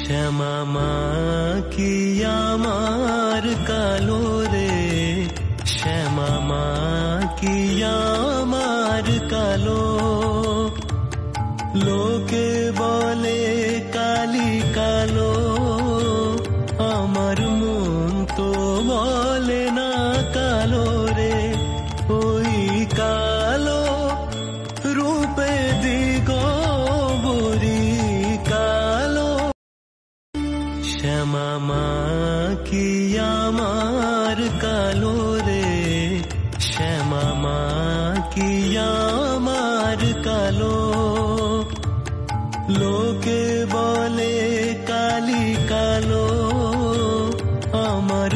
শ্যামা মা কি আমার কালো রে, শ্যামা মা কি আমার কালো। লোকে বলে কালি কালো, আমার মন তো বলে না কালো রে। ওই কালো রূপে দিগম্বরী কালো। শ্যামা মা কি আমার কালো রে, শ্যামা মা কি আমার কালো। লোকে বলে কালি কালো, আমার